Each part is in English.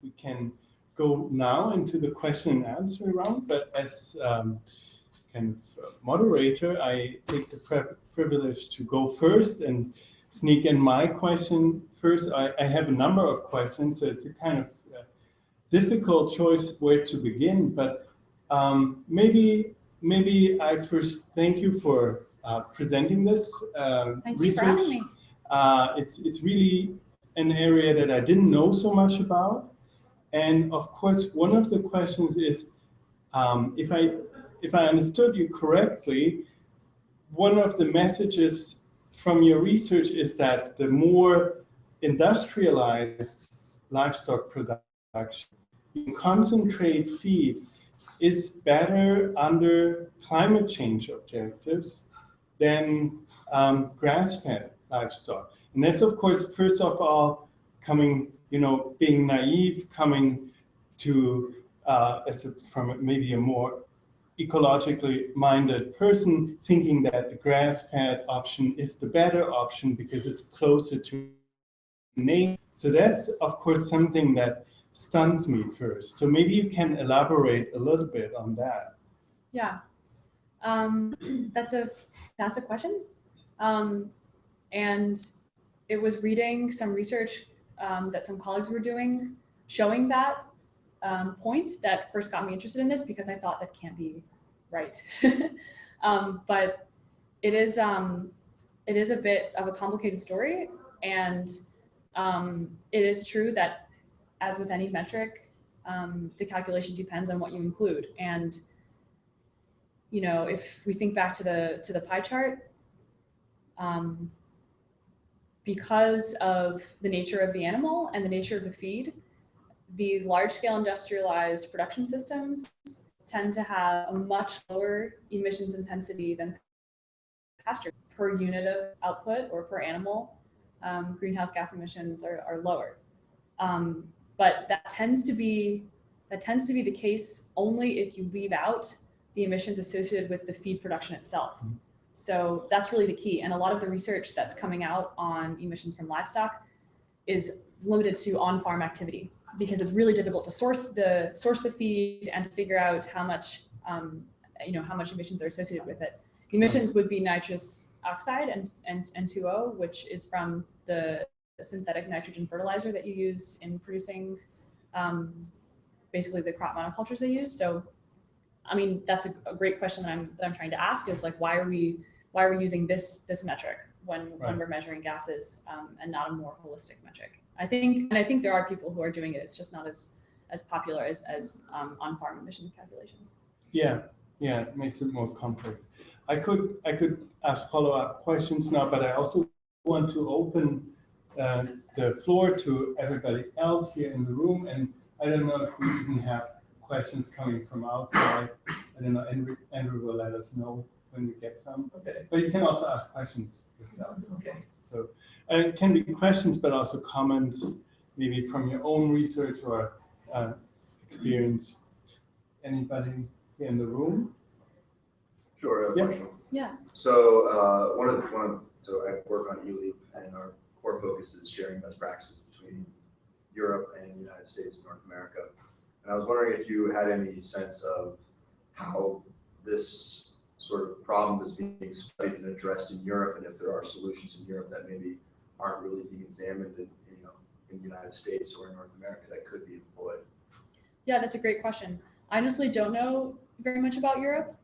we can go now into the question and answer round, but as kind of moderator, I take the privilege to go first and sneak in my question first. I have a number of questions, so it's a kind of difficult choice where to begin, but maybe I first thank you for presenting this Thank research. you for having me. It's really an area that I didn't know so much about, and of course, one of the questions is if I understood you correctly, one of the messages from your research is that the more industrialized livestock production, you concentrate feed, is better under climate change objectives than grass-fed livestock. And that's, of course, first of all, coming, being naive, coming to, from maybe a more ecologically minded person, thinking that the grass-fed option is the better option because it's closer to nature. So that's, of course, something that stuns me first. So maybe you can elaborate a little bit on that. Yeah, that's a fantastic question. And it was reading some research that some colleagues were doing, showing that point that first got me interested in this, because I thought that can't be right. But it is a bit of a complicated story, and it is true that, as with any metric, the calculation depends on what you include. And if we think back to the pie chart, because of the nature of the animal and the nature of the feed, the large-scale industrialized production systems tend to have a much lower emissions intensity than pasture. Per unit of output or per animal, greenhouse gas emissions are lower. But that tends to be the case only if you leave out the emissions associated with the feed production itself. So that's really the key. And a lot of the research that's coming out on emissions from livestock is limited to on-farm activity, because it's really difficult to source the feed and to figure out how much emissions are associated with it. The emissions would be nitrous oxide and N2O, which is from the synthetic nitrogen fertilizer that you use in producing basically the crop monocultures they use. So, I mean, that's a great question that I'm trying to ask, is like, why are we using this metric when we're measuring gases and not a more holistic metric? I think there are people who are doing it. It's just not as popular as on-farm emission calculations. Yeah, it makes it more complex. I could ask follow-up questions now, but I also want to open the floor to everybody else here in the room. And I don't know if we even have questions coming from outside. I don't know, Andrew will let us know when we get some. Okay. But you can also ask questions yourself. Okay. So, and it can be questions, but also comments, maybe from your own research or experience. Anybody here in the room? Sure, I have a question. Yeah. So so I work on ELEEP, and our core focus is sharing best practices between Europe and the United States and North America. And I was wondering if you had any sense of how this sort of problem is being studied and addressed in Europe, and if there are solutions in Europe that maybe aren't really being examined in the United States or in North America that could be employed. Yeah, that's a great question. I honestly don't know very much about Europe.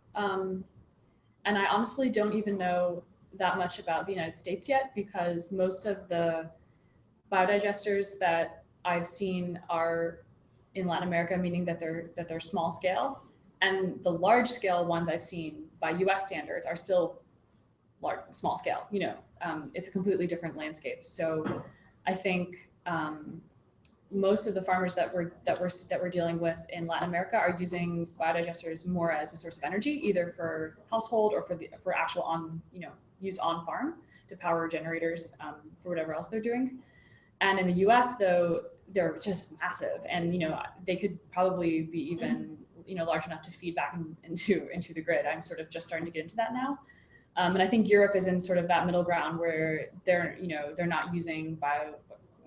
And I honestly don't even know that much about the United States yet, because most of the biodigesters that I've seen are in Latin America, meaning that they're small scale, and the large scale ones I've seen by US standards are still small scale. It's a completely different landscape. So I think most of the farmers that we're dealing with in Latin America are using biodigesters more as a source of energy, either for household or for actual use on farm to power generators for whatever else they're doing. And in the US, though, they're just massive, and they could probably be even large enough to feed back into the grid. I'm sort of just starting to get into that now. And I think Europe is in sort of that middle ground where they're not using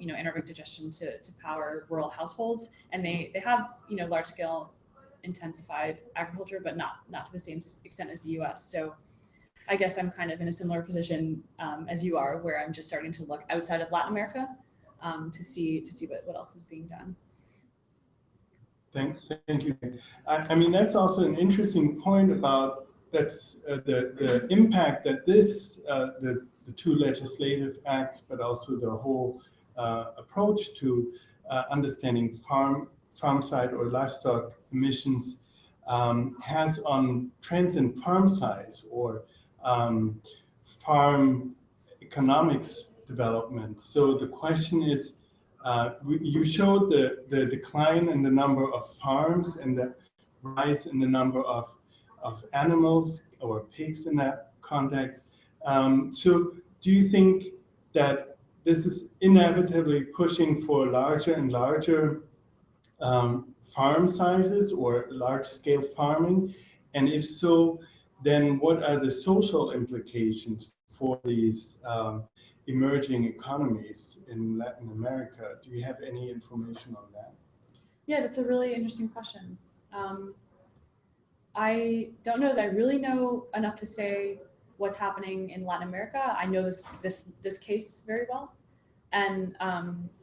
anaerobic digestion to power rural households, and they have large scale intensified agriculture, but not to the same extent as the U.S. So I guess I'm kind of in a similar position as you are, where I'm just starting to look outside of Latin America to see what else is being done. Thank you. I mean, that's also an interesting point about the impact that the two legislative acts, but also the whole approach to understanding farm side or livestock emissions has on trends in farm size or farm economics development. So the question is, you showed the decline in the number of farms and the rise in the number of animals or pigs in that context. So do you think that this is inevitably pushing for larger and larger farm sizes or large-scale farming? And if so, then what are the social implications for these emerging economies in Latin America? Do you have any information on that? Yeah, that's a really interesting question. I don't know that I really know enough to say what's happening in Latin America. I know this case very well, and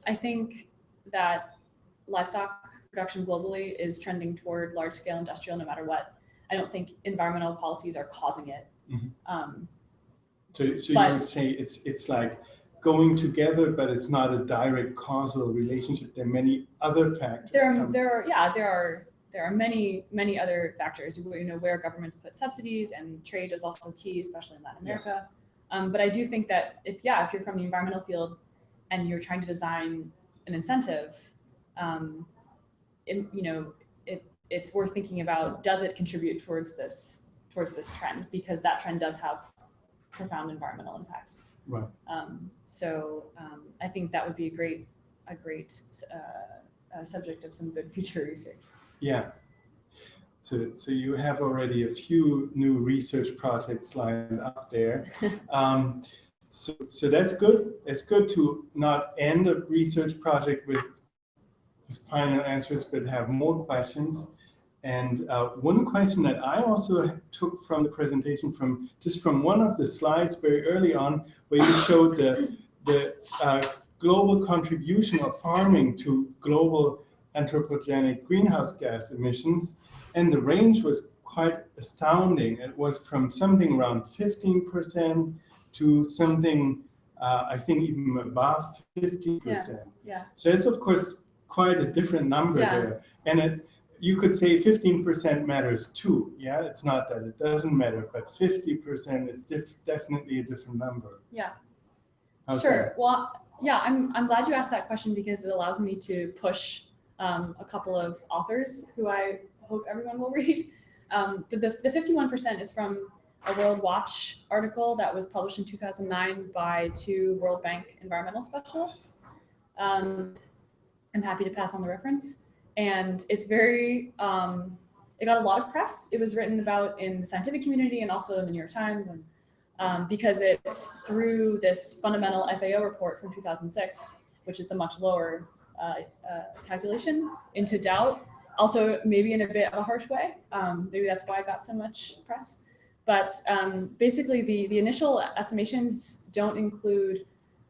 I think that livestock production globally is trending toward large-scale industrial, no matter what. I don't think environmental policies are causing it. Mm-hmm. So you would say it's like going together, but it's not a direct causal relationship. There are many other factors. There are many other factors. Where governments put subsidies, and trade is also key, especially in Latin America. Yeah. But I do think that if you're from the environmental field and you're trying to design an incentive, it's worth thinking about, does it contribute towards this trend, because that trend does have profound environmental impacts. Right. I think that would be a great subject of some good future research. Yeah. So you have already a few new research projects lined up there. So that's good. It's good to not end a research project with final answers, but have more questions. And one question that I also took from the presentation, from one of the slides very early on, where you showed the global contribution of farming to global anthropogenic greenhouse gas emissions, and the range was quite astounding. It was from something around 15% to something, I think, even above 50%. Yeah. So it's, of course, quite a different number there. And you could say 15% matters too. Yeah, it's not that it doesn't matter, but 50% is definitely a different number. Yeah. How's sure. That? Well, yeah, I'm glad you asked that question, because it allows me to push a couple of authors who I hope everyone will read. The 51% is from a World Watch article that was published in 2009 by two World Bank environmental specialists. I'm happy to pass on the reference. And it's very, it got a lot of press. It was written about in the scientific community and also in the New York Times, and because it threw this fundamental FAO report from 2006, which is the much lower calculation, into doubt. Also, maybe in a bit of a harsh way. Maybe that's why it got so much press. But basically, the initial estimations don't include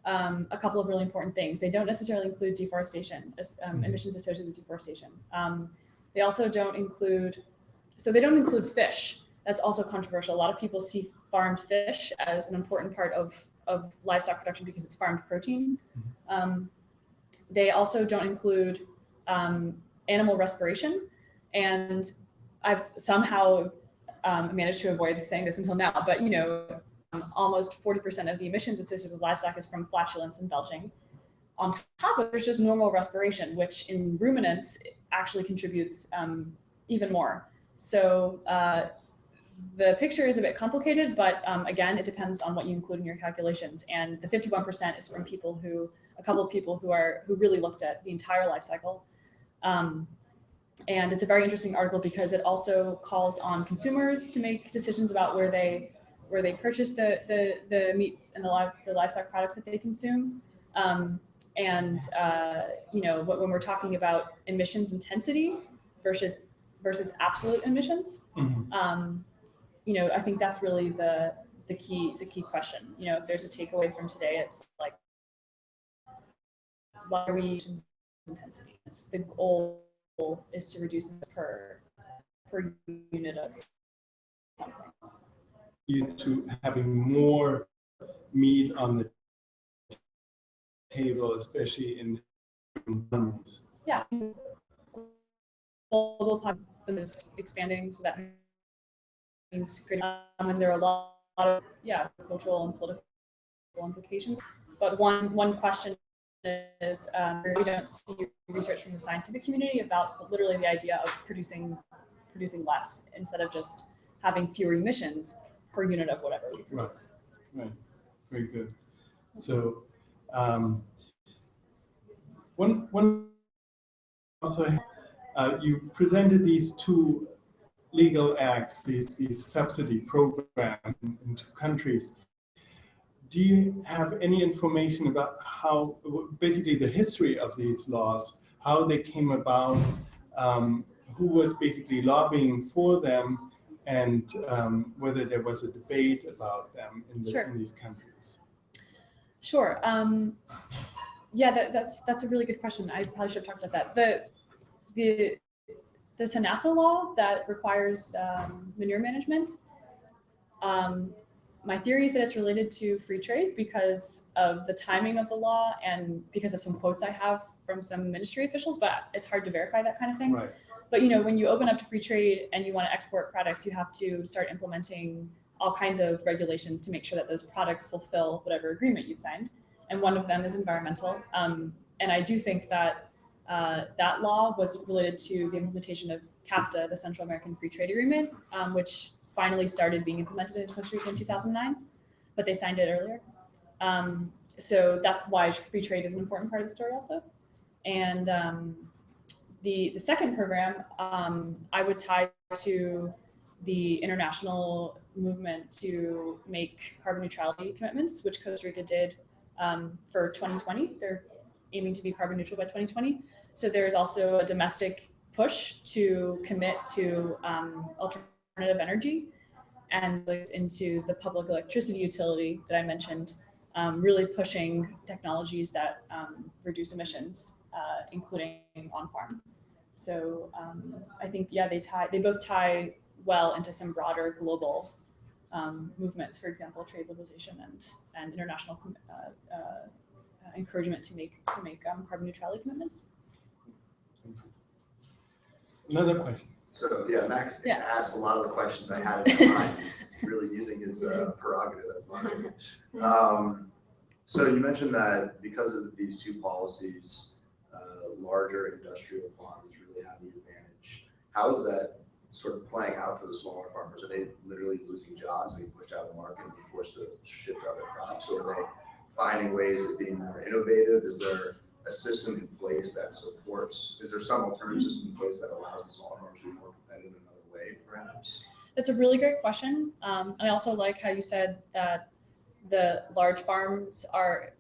a couple of really important things. They don't necessarily include deforestation, emissions associated with deforestation. They also don't include, they don't include fish. That's also controversial. A lot of people see farmed fish as an important part of livestock production because it's farmed protein. They also don't include animal respiration. And I've somehow managed to avoid saying this until now, but almost 40% of the emissions associated with livestock is from flatulence and belching. On top of it, there's just normal respiration, which in ruminants actually contributes even more. So the picture is a bit complicated, but again, it depends on what you include in your calculations. And the 51% is from a couple of people who really looked at the entire life cycle. And it's a very interesting article because it also calls on consumers to make decisions about where they purchase the meat and the livestock products that they consume. And when we're talking about emissions intensity versus absolute emissions, I think that's really the key question. If there's a takeaway from today, it's like, why are we emissions intensity? It's the goal is to reduce per unit of something. To having more meat on the table, especially in environments. Yeah, global population is expanding, so that means and there are a lot of cultural and political implications. But one question is we don't see research from the scientific community about literally the idea of producing less instead of just having fewer emissions per unit of whatever we produce. Right. Very good. So one also you presented these two legal acts, these subsidy programs in two countries. Do you have any information about how, basically the history of these laws, how they came about, who was basically lobbying for them, and whether there was a debate about them in these countries? Sure. That's a really good question. I probably should have talked about that. The SENASA law that requires manure management, my theory is that it's related to free trade because of the timing of the law and because of some quotes I have from some ministry officials, but it's hard to verify that kind of thing. Right. But when you open up to free trade and you want to export products, you have to start implementing all kinds of regulations to make sure that those products fulfill whatever agreement you've signed. And one of them is environmental. And I do think that that law was related to the implementation of CAFTA, the Central American Free Trade Agreement, which finally started being implemented in Costa Rica in 2009, but they signed it earlier. So that's why free trade is an important part of the story also. And the second program, I would tie to the international movement to make carbon neutrality commitments, which Costa Rica did for 2020. They're aiming to be carbon neutral by 2020. So there's also a domestic push to commit to alternative energy and into the public electricity utility that I mentioned, really pushing technologies that reduce emissions, including on farm. So I think, they both tie well into some broader global movements, for example, trade liberalization and international encouragement to make carbon neutrality commitments. Another question. So Max asked a lot of the questions I had in my mind. He's really using his prerogative as well. So you mentioned that because of these two policies, larger industrial farms really have the advantage. How is that sort of playing out for the smaller farmers? Are they literally losing jobs, being pushed out of the market and being forced to shift other crops? Or are they finding ways of being more innovative? Is there a system in place that supports, is there some alternative system in place that allows the smaller farmers to be more competitive in another way, perhaps? That's a really great question. And I also like how you said that the large farms are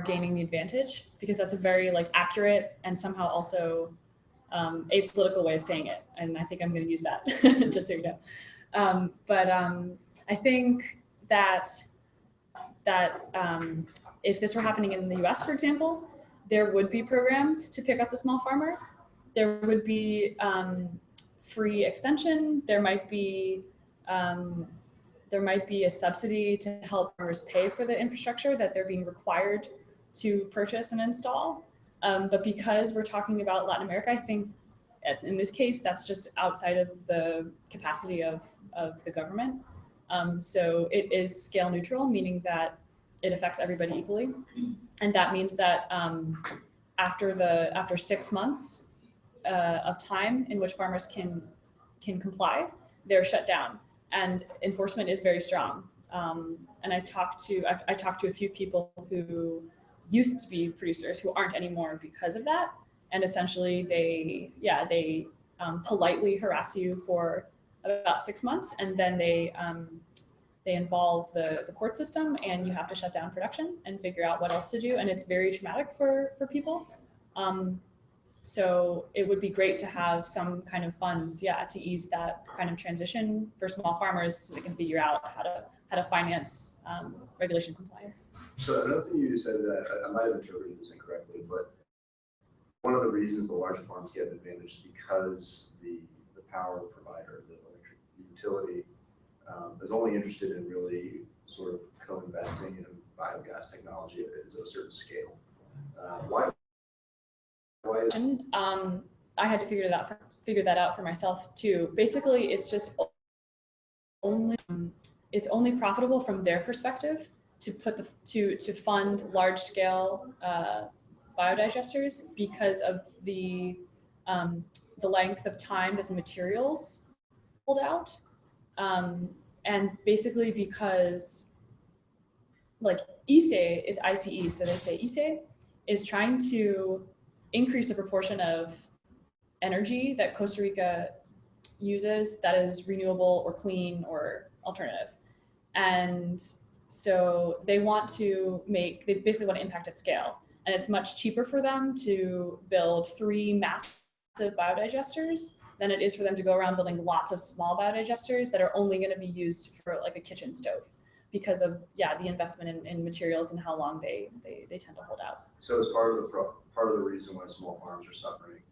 gaining the advantage, because that's a very accurate and somehow also apolitical way of saying it. And I think I'm going to use that just so you know. But I think that if this were happening in the US, for example, there would be programs to pick up the small farmer. There would be free extension. There might be a subsidy to help farmers pay for the infrastructure that they're being required to purchase and install. But because we're talking about Latin America, I think in this case, that's just outside of the capacity of the government. So it is scale neutral, meaning that it affects everybody equally. And that means that after 6 months of time in which farmers can comply, they're shut down. And enforcement is very strong. And I talked to a few people who used to be producers who aren't anymore because of that. And essentially they politely harass you for about 6 months, and then they they involve the court system, and you have to shut down production and figure out what else to do. And it's very traumatic for people. So it would be great to have some kind of funds, to ease that kind of transition for small farmers so they can figure out how to finance regulation compliance. So another thing you said that I might have interpreted this incorrectly, but one of the reasons the larger farms get an advantage is because the power provider, the electric utility, is only interested in really sort of co-investing in biogas technology at a certain scale. Why is I had to figure that out for myself too. Basically, it's just it's only profitable from their perspective to put to fund large scale biodigesters because of the length of time that the materials hold out, and basically because like ICE, so they say ICE is trying to increase the proportion of energy that Costa Rica uses that is renewable or clean or alternative. And so they basically want to impact at scale. And it's much cheaper for them to build 3 massive biodigesters than it is for them to go around building lots of small biodigesters that are only going to be used for like a kitchen stove because of the investment in materials and how long they tend to hold out. So as part of the reason why small farms are suffering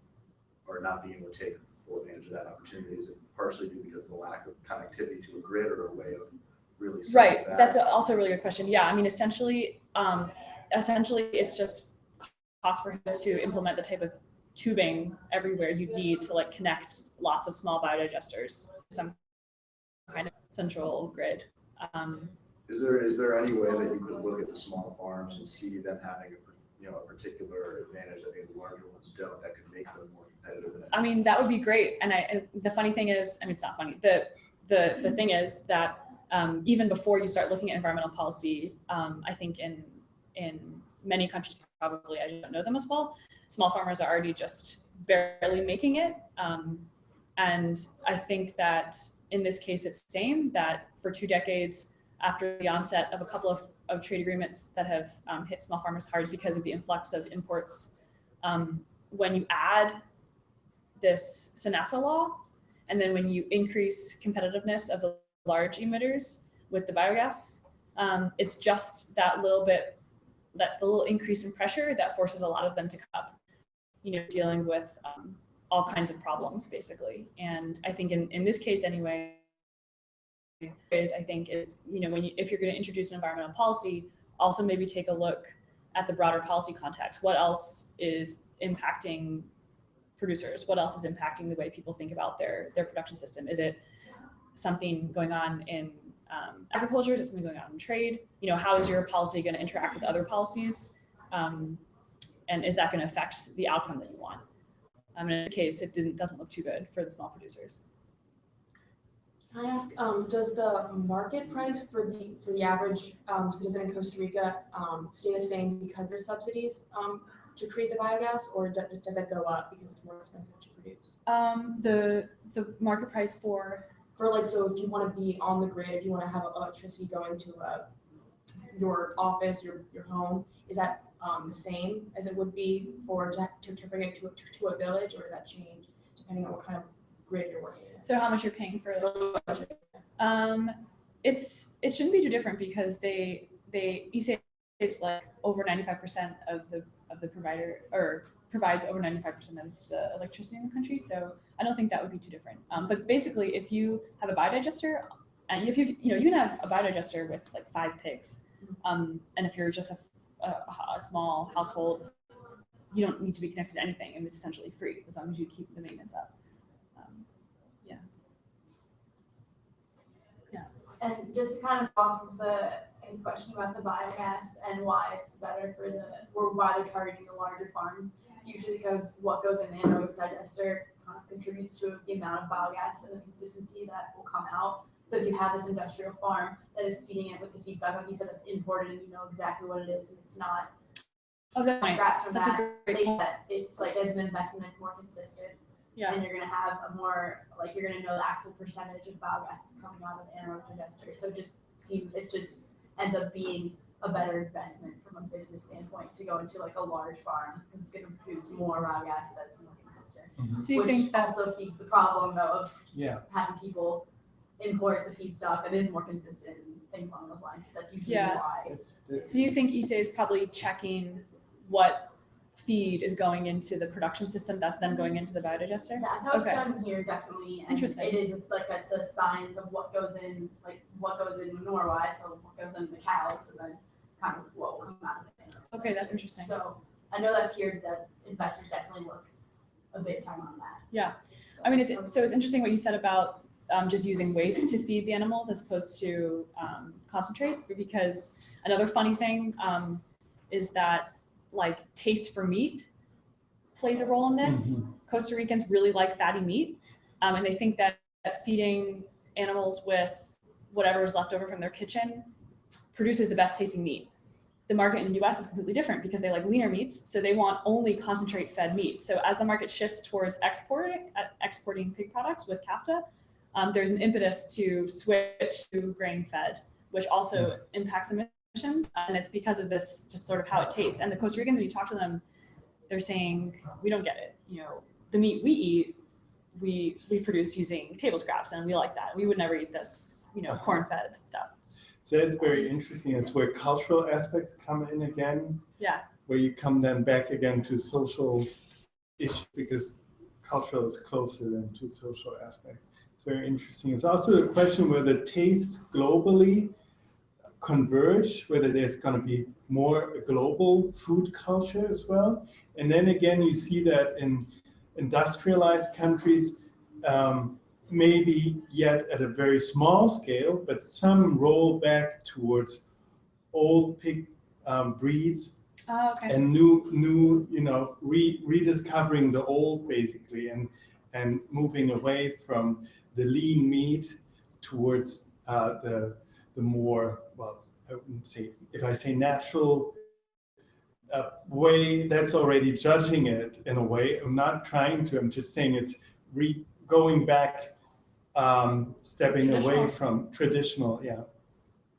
or not being able to take full advantage of that opportunity is it partially due because of the lack of connectivity to a grid or a way of really right. That's also a really good question. I mean, essentially it's just cost prohibitive to implement the type of tubing everywhere you need to like connect lots of small biodigesters to some kind of central grid. Is there any way that you could look at the small farms and see them having a particular advantage that maybe the larger ones don't that could make them more competitive? I mean, that would be great. And the funny thing is, I mean, it's not funny. The thing is that even before you start looking at environmental policy, I think in many countries, probably, I don't know them as well, small farmers are already just barely making it. And I think that in this case, it's the same, that for 2 decades after the onset of a couple of trade agreements that have hit small farmers hard because of the influx of imports, when you add this SENASA law, and then when you increase competitiveness of the large emitters with the biogas, it's just that the little increase in pressure that forces a lot of them to come up, dealing with all kinds of problems, basically. And I think in this case anyway, if you're going to introduce an environmental policy, also maybe take a look at the broader policy context. What else is impacting producers? What else is impacting the way people think about their production system? Is it something going on in agriculture? Is it something going on in trade? How is your policy going to interact with other policies? And is that going to affect the outcome that you want? In this case, it doesn't look too good for the small producers. Can I ask, does the market price for the average citizen in Costa Rica stay the same because there's subsidies to create the biogas, or does it go up because it's more expensive to produce? The market price for so if you want to be on the grid, if you want to have electricity going to your office, your home, is that the same as it would be to bring it to a village, or does that change depending on what kind of grid you're working in? So how much you're paying for it? It shouldn't be too different because they ESA is like over 95% of the provider, or provides over 95% of the electricity in the country. So I don't think that would be too different. But basically, if you have a biodigester, and if you can have a biodigester with like 5 pigs, and if you're just a small household, you don't need to be connected to anything, and it's essentially free as long as you keep the maintenance up. And just to kind of off of his question about the biogas and why it's better or why they're targeting the larger farms, it's usually because what goes in the anaerobic digester kind of contributes to the amount of biogas and the consistency that will come out. So if you have this industrial farm that is feeding it with the feedstock, like you said, that's imported, and you know exactly what it is, and it's not scratched from that's that. a great point. It's like as an investment, it's more consistent. Yeah. And you're going to have you're going to know the actual percentage of biogas that's coming out of the anaerobic digester. So just seems it just ends up being a better investment from a business standpoint to go into like a large farm because it's going to produce more raw gas that's more consistent. So you Which think that also feeds the problem though of Yeah. having people import the feedstock that is more consistent and things along those lines. That's usually Yes. why. so you think ESA is probably checking what feed is going into the production system that's then going into the biodigester? That's how it's Okay. done here, definitely. And Interesting. it's like it's a science of what goes in, like what goes in manure-wise, so what goes into the cows, and then kind of what will come out of it. Okay, that's interesting. So I know that's here that investors definitely work a big time on that. Yeah. So, I mean, it's interesting what you said about just using waste to feed the animals as opposed to concentrate, because another funny thing is that like taste for meat plays a role in this. Costa Ricans really like fatty meat, and they think that feeding animals with whatever is left over from their kitchen produces the best tasting meat. The market in the US is completely different because they like leaner meats, so they want only concentrate fed meat. So as the market shifts towards exporting pig products with CAFTA, there's an impetus to switch to grain fed, which also impacts emissions. And it's because of this, just sort of how it tastes. And the Costa Ricans, when you talk to them, they're saying, we don't get it. You know, the meat we eat, we produce using table scraps, and we like that. We would never eat this, you know, corn fed stuff. So it's very interesting. It's where cultural aspects come in again. Yeah. Where you come then back again to social issues, because cultural is closer than to social aspects. It's very interesting. It's also a question whether tastes globally converge, whether there's going to be more global food culture as well. And then again, you see that in industrialized countries, maybe yet at a very small scale, but some roll back towards old pig breeds. Oh, okay. And new, you know, rediscovering the old basically, and moving away from the lean meat towards the more, well, I wouldn't say, if I say natural way, that's already judging it in a way. I'm not trying to. I'm just saying it's going back, stepping away from traditional,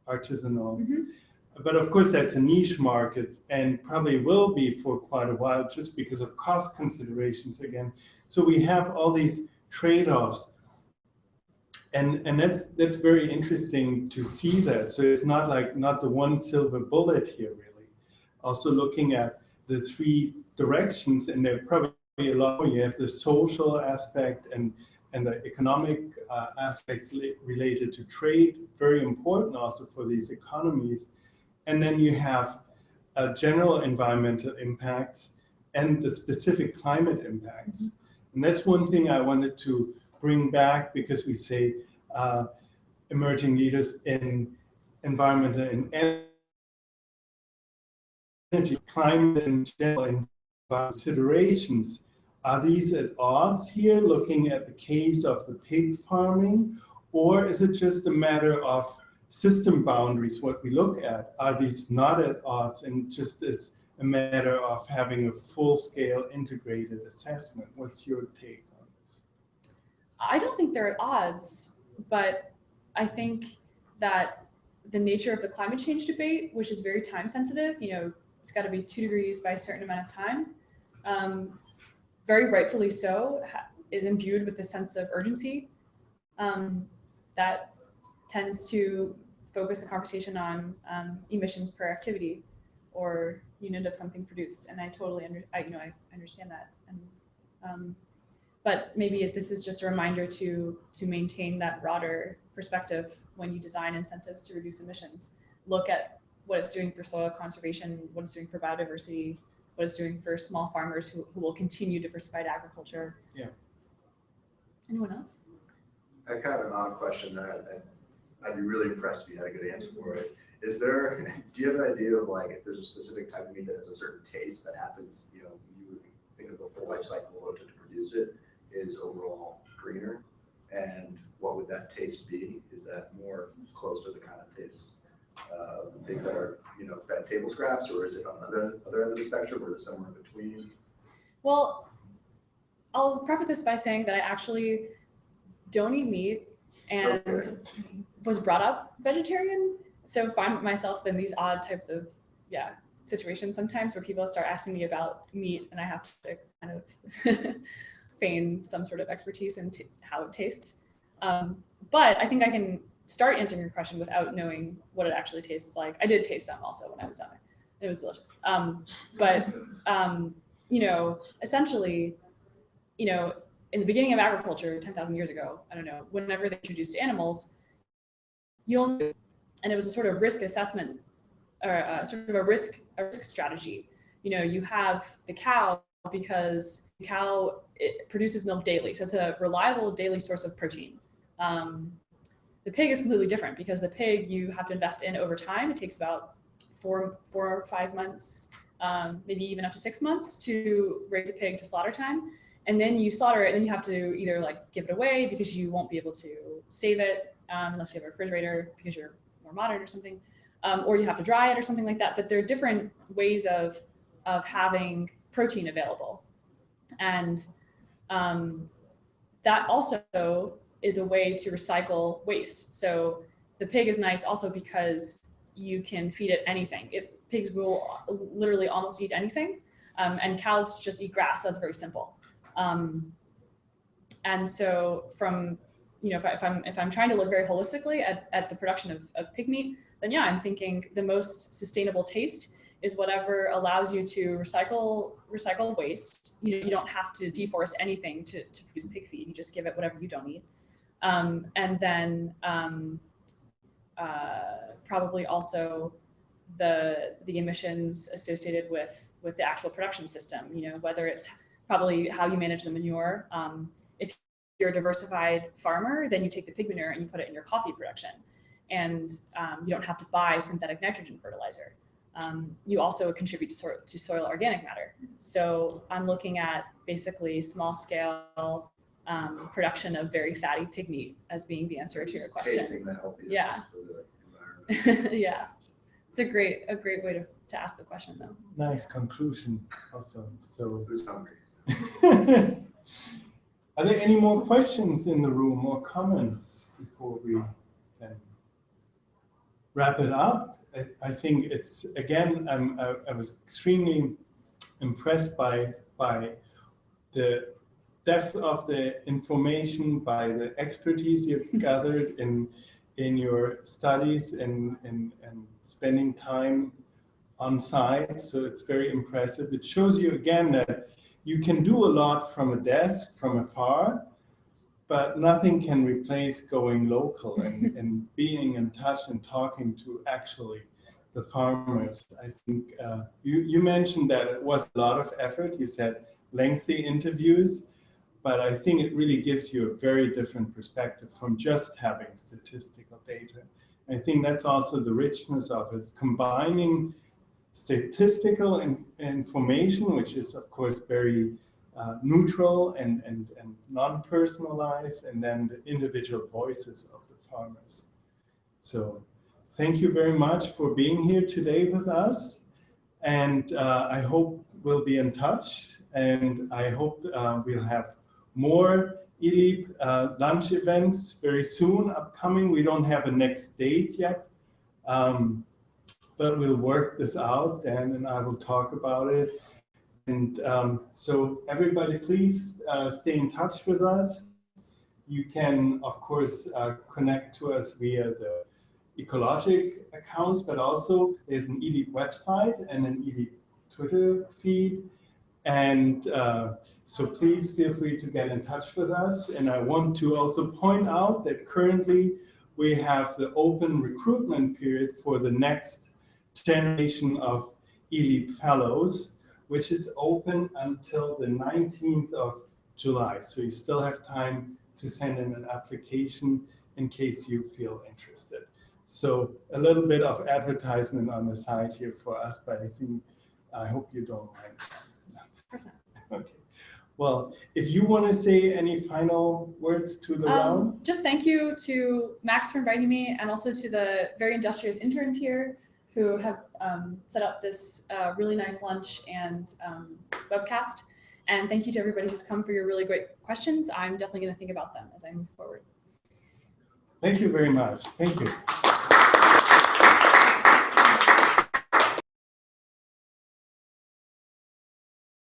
artisanal. But of course, that's a niche market and probably will be for quite a while just because of cost considerations again. So we have all these trade-offs. And that's very interesting to see that. So it's not the one silver bullet here, really. Also looking at the three directions, and there are probably a lot more. You have the social aspect and the economic aspects related to trade, very important also for these economies. And then you have general environmental impacts and the specific climate impacts. And that's one thing I wanted to bring back, because we say emerging leaders in environmental and energy, climate and general considerations. Are these at odds here, looking at the case of the pig farming, or is it just a matter of system boundaries, what we look at? Are these not at odds and just as a matter of having a full-scale integrated assessment? What's your take on this? I don't think they're at odds, but I think that the nature of the climate change debate, which is very time sensitive, you know, it's got to be 2 degrees by a certain amount of time, very rightfully so, is imbued with a sense of urgency that tends to focus the conversation on emissions per activity or unit of something produced. And I totally I understand that. And but maybe this is just a reminder to maintain that broader perspective when you design incentives to reduce emissions. Look at what it's doing for soil conservation, what it's doing for biodiversity, what it's doing for small farmers who will continue diversified agriculture. Yeah. Anyone else? I have kind of an odd question that I'd be really impressed if you had a good answer for it. Do you have an idea of like if there's a specific type of meat that has a certain taste that happens, you know, you think of the full life cycle to produce it is overall greener? And what would that taste be? Is that more close to the kind of taste things that are, you know, fed table scraps, or is it on the other end of the spectrum, or is it somewhere in between? Well, I'll preface this by saying that I actually don't eat meat, and was brought up vegetarian, so find myself in these odd types of situations sometimes where people start asking me about meat, and I have to kind of feign some sort of expertise in how it tastes. But I think I can start answering your question without knowing what it actually tastes like. I did taste some also when I was down there. It was delicious. You know, essentially, you know, in the beginning of agriculture, 10,000 years ago, I don't know, whenever they introduced animals, and it was a sort of risk assessment, or sort of a risk strategy. You know, you have the cow because the cow, it produces milk daily, so it's a reliable daily source of protein. The pig is completely different because the pig you have to invest in over time. It takes about 4 or 5 months, maybe even up to 6 months to raise a pig to slaughter time. And then you slaughter it, and then you have to either like give it away because you won't be able to save it unless you have a refrigerator because you're more modern or something, or you have to dry it or something like that. But there are different ways of having protein available, and that also is a way to recycle waste. So the pig is nice also because you can feed it anything. Pigs will literally almost eat anything, and cows just eat grass. That's very simple. And so from, you know, if I'm trying to look very holistically at the production of pig meat, then yeah, I'm thinking the most sustainable taste is whatever allows you to recycle waste. You don't have to deforest anything to produce pig feed. You just give it whatever you don't eat. And then probably also the emissions associated with the actual production system, you know, whether it's probably how you manage the manure. If you're a diversified farmer, then you take the pig manure and you put it in your coffee production. And you don't have to buy synthetic nitrogen fertilizer. You also contribute to soil organic matter. So I'm looking at basically small scale production of very fatty pig meat as being the answer to your question. Yeah. Yeah. It's a great way to ask the question though. Nice conclusion also. So Who's hungry? Are there any more questions in the room or comments before we can wrap it up? I think it's, again, I was extremely impressed by the depth of the information, by the expertise you've gathered in your studies and spending time on site. So it's very impressive. It shows you again that you can do a lot from a desk, from afar, but nothing can replace going local and being in touch and talking to actually the farmers. I think you mentioned that it was a lot of effort. You said lengthy interviews, but I think it really gives you a very different perspective from just having statistical data. I think that's also the richness of it, combining statistical information, which is of course very neutral and non-personalized, and then the individual voices of the farmers. So thank you very much for being here today with us. And I hope we'll be in touch, and I hope we'll have more ELEEP lunch events very soon upcoming. We don't have a next date yet, but we'll work this out, and I will talk about it. And so everybody, please stay in touch with us. You can, of course, connect to us via the ecologic accounts, but also there's an ELEEP website and an ELEEP Twitter feed. And so please feel free to get in touch with us. And I want to also point out that currently we have the open recruitment period for the next generation of ELEEP fellows, which is open until the 19th of July. So you still have time to send in an application in case you feel interested. So a little bit of advertisement on the side here for us, but I hope you don't mind. Okay. Well, if you want to say any final words to the round. Just thank you to Max for inviting me, and also to the very industrious interns here who have set up this really nice lunch and webcast. And thank you to everybody who's come for your really great questions. I'm definitely going to think about them as I move forward. Thank you very much. Thank you.